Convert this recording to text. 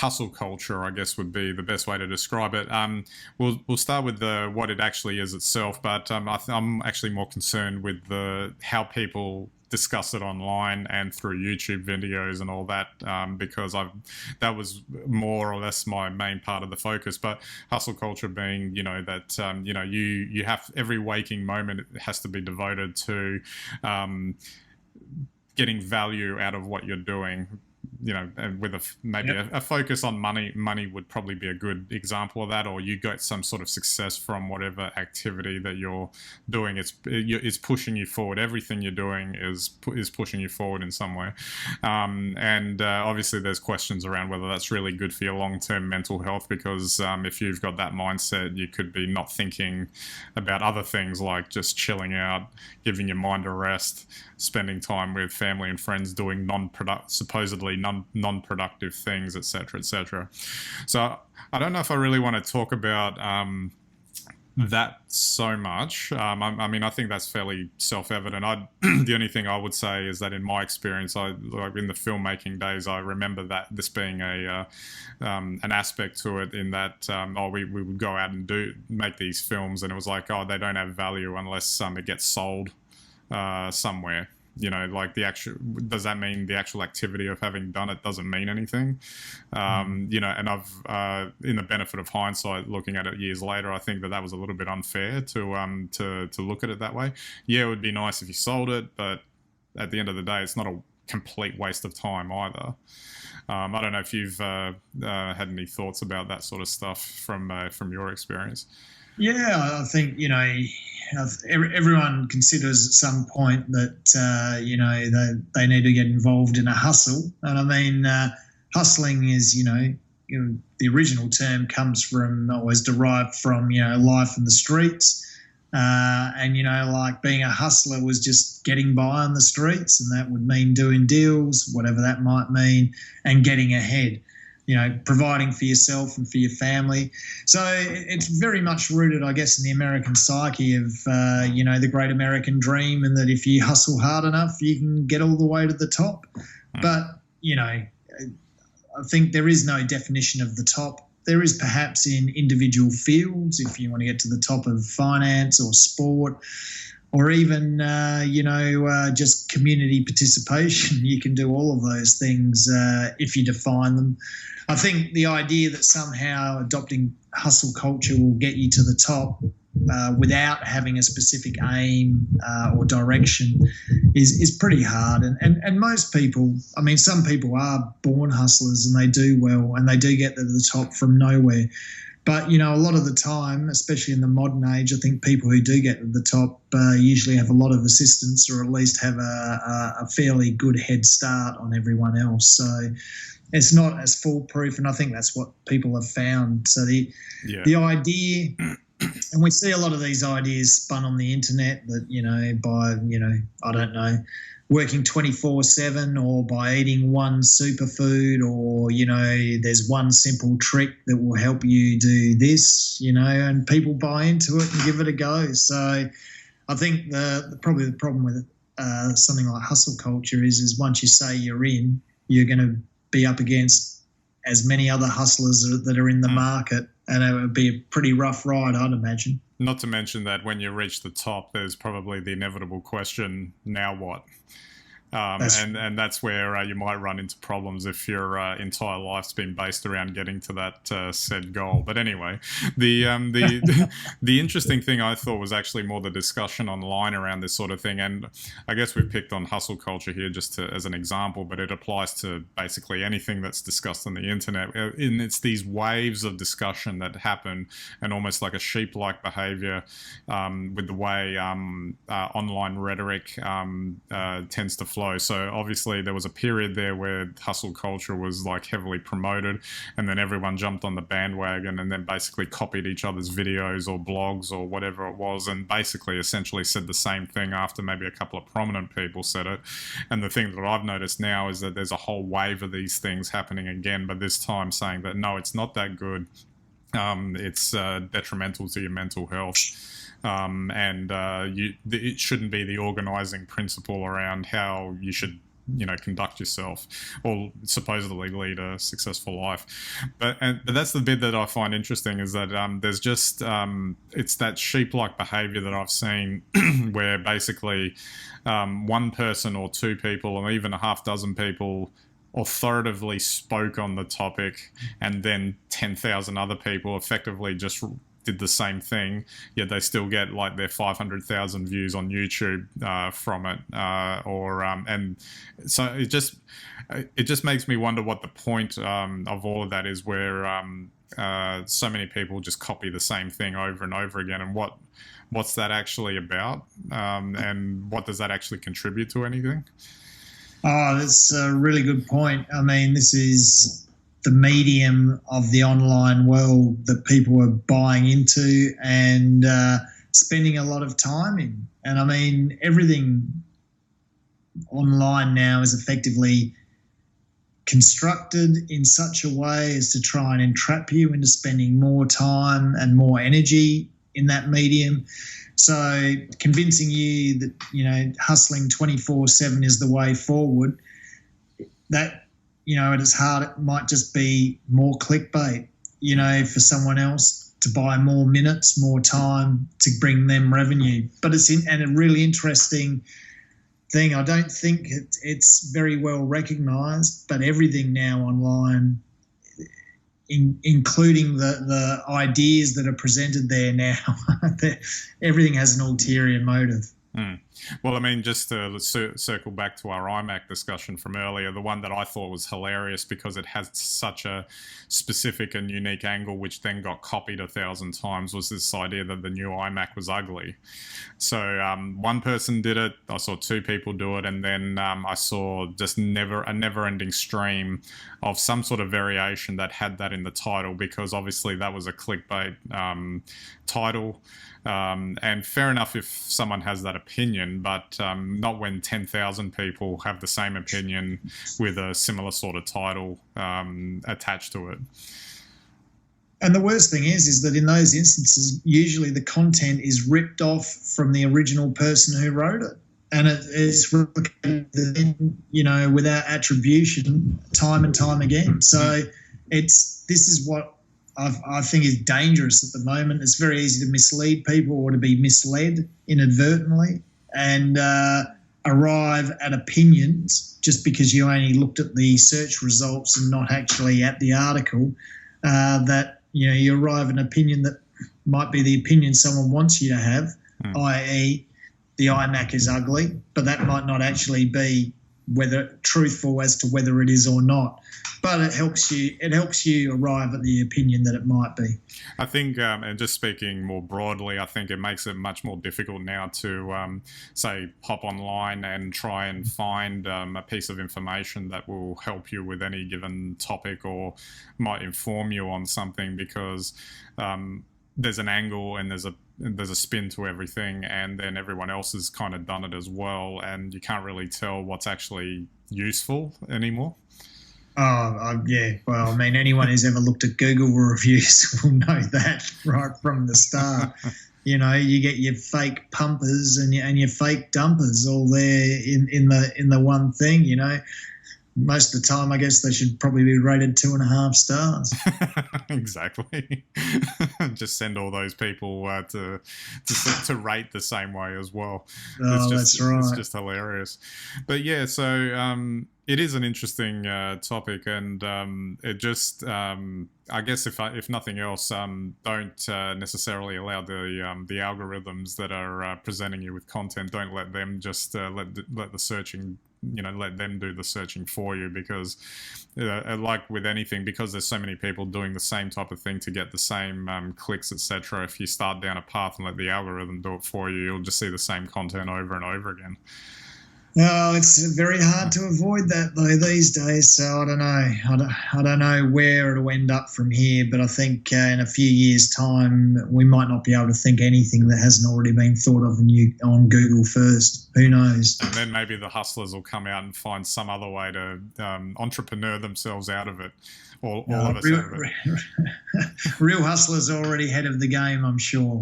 hustle culture, I guess, would be the best way to describe it. We'll start with what it actually is itself, but I'm actually more concerned with how people discuss it online and through YouTube videos and all that, because that was more or less my main part of the focus. But hustle culture being, that you have every waking moment has to be devoted to getting value out of what you're doing, and with a focus on money. Money would probably be a good example of that, or you get some sort of success from whatever activity that you're doing. It's pushing you forward. Everything you're doing is pushing you forward in some way. And obviously there's questions around whether that's really good for your long-term mental health, because if you've got that mindset, you could be not thinking about other things like just chilling out, giving your mind a rest, spending time with family and friends, doing supposedly non-productive things, etc., etc. So I don't know if I really want to talk about that so much. I mean, I think that's fairly self-evident. The only thing I would say is that in my experience, in the filmmaking days, I remember that this being an aspect to it, in that we would go out and make these films, and it was like, they don't have value unless it gets sold somewhere. Like does that mean the actual activity of having done it doesn't mean anything? And I've, in the benefit of hindsight, looking at it years later, I think that was a little bit unfair to look at it that way. Yeah, it would be nice if you sold it, but at the end of the day, it's not a complete waste of time either. I don't know if you've had any thoughts about that sort of stuff from your experience. Yeah, I think, everyone considers at some point that, they need to get involved in a hustle. And I mean, hustling is, the original term comes from, was derived from, life in the streets. And, like being a hustler was just getting by on the streets, and that would mean doing deals, whatever that might mean, and getting ahead. Providing for yourself and for your family. So it's very much rooted, I guess, in the American psyche of, the great American dream, and that if you hustle hard enough, you can get all the way to the top. But, I think there is no definition of the top. There is perhaps in individual fields, if you want to get to the top of finance or sport, or even, just community participation. You can do all of those things if you define them. I think the idea that somehow adopting hustle culture will get you to the top without having a specific aim or direction is pretty hard. And most people, I mean, some people are born hustlers and they do well and they do get to the top from nowhere. But, a lot of the time, especially in the modern age, I think people who do get to the top usually have a lot of assistance, or at least have a fairly good head start on everyone else. So it's not as foolproof, and I think that's what people have found. So the idea, and we see a lot of these ideas spun on the internet that, by, I don't know, working 24/7, or by eating one superfood, or, there's one simple trick that will help you do this, and people buy into it and give it a go. So I think probably the problem with something like hustle culture is once you say you're in, you're going to be up against as many other hustlers that are in the market, and it would be a pretty rough ride, I'd imagine. Not to mention that when you reach the top, there's probably the inevitable question, now what? And that's where you might run into problems if your entire life's been based around getting to that said goal. But anyway, the interesting thing I thought was actually more the discussion online around this sort of thing. And I guess we've picked on hustle culture here just as an example, but it applies to basically anything that's discussed on the internet. And it's these waves of discussion that happen, and almost like a sheep-like behavior with the way online rhetoric tends to flow. So obviously there was a period there where hustle culture was like heavily promoted, and then everyone jumped on the bandwagon and then basically copied each other's videos or blogs or whatever it was, and basically essentially said the same thing after maybe a couple of prominent people said it. And the thing that I've noticed now is that there's a whole wave of these things happening again, but this time saying that no, it's not that good. It's detrimental to your mental health. It shouldn't be the organizing principle around how you should conduct yourself or supposedly lead a successful life. But that's the bit that I find interesting, is that there's just it's that sheep-like behavior that I've seen where basically one person or two people or even a half dozen people authoritatively spoke on the topic, and then 10,000 other people effectively just did the same thing, yet they still get like their 500,000 views on YouTube from it, and so it just makes me wonder what the point of all of that is, where so many people just copy the same thing over and over again, and what's that actually about, and what does that actually contribute to anything? Oh, that's a really good point. I mean, this is the medium of the online world that people are buying into and spending a lot of time in. And I mean, everything online now is effectively constructed in such a way as to try and entrap you into spending more time and more energy in that medium. So convincing you that, hustling 24/7 is the way forward, that, at its heart, it might just be more clickbait, for someone else to buy more minutes, more time to bring them revenue. But and a really interesting thing, I don't think it's very well recognised, but everything now online, including the ideas that are presented there now, everything has an ulterior motive. Well, I mean, just to circle back to our iMac discussion from earlier, the one that I thought was hilarious because it has such a specific and unique angle, which then got copied 1,000 times, was this idea that the new iMac was ugly. So one person did it, I saw two people do it, and then I saw just a never-ending stream of some sort of variation that had that in the title, because obviously that was a clickbait title. And fair enough if someone has that opinion, but not when 10,000 people have the same opinion with a similar sort of title attached to it. And the worst thing is that in those instances, usually the content is ripped off from the original person who wrote it. And it is replicated, without attribution time and time again. So this is what I think is dangerous at the moment. It's very easy to mislead people or to be misled inadvertently and arrive at opinions just because you only looked at the search results and not actually at the article, that, you arrive at an opinion that might be the opinion someone wants you to have, i.e. the iMac is ugly, but that might not actually be truthful as to whether it is or not. But it helps you arrive at the opinion that it might be. I think, and just speaking more broadly, I think it makes it much more difficult now to, say, hop online and try and find a piece of information that will help you with any given topic or might inform you on something, because there's an angle and there's a spin to everything, and then everyone else has kind of done it as well, and you can't really tell what's actually useful anymore. Oh, yeah. Well, I mean, anyone who's ever looked at Google reviews will know that right from the start. You get your fake pumpers and your fake dumpers all there in the one thing. Most of the time, I guess they should probably be rated 2.5 stars. Exactly. Just send all those people to rate the same way as well. That's right. It's just hilarious. But yeah, so it is an interesting topic, and it just, I guess, if nothing else, don't necessarily allow the algorithms that are presenting you with content. Don't let them just let the searching. Let them do the searching for you, because like with anything, because there's so many people doing the same type of thing to get the same clicks, etc. If you start down a path and let the algorithm do it for you, you'll just see the same content over and over again. No, it's very hard to avoid that though these days. So I don't know. I don't know where it'll end up from here, but I think in a few years' time we might not be able to think anything that hasn't already been thought of on Google first. Who knows? And then maybe the hustlers will come out and find some other way to entrepreneur themselves out of it. All of us out of it. Real hustlers are already ahead of the game, I'm sure.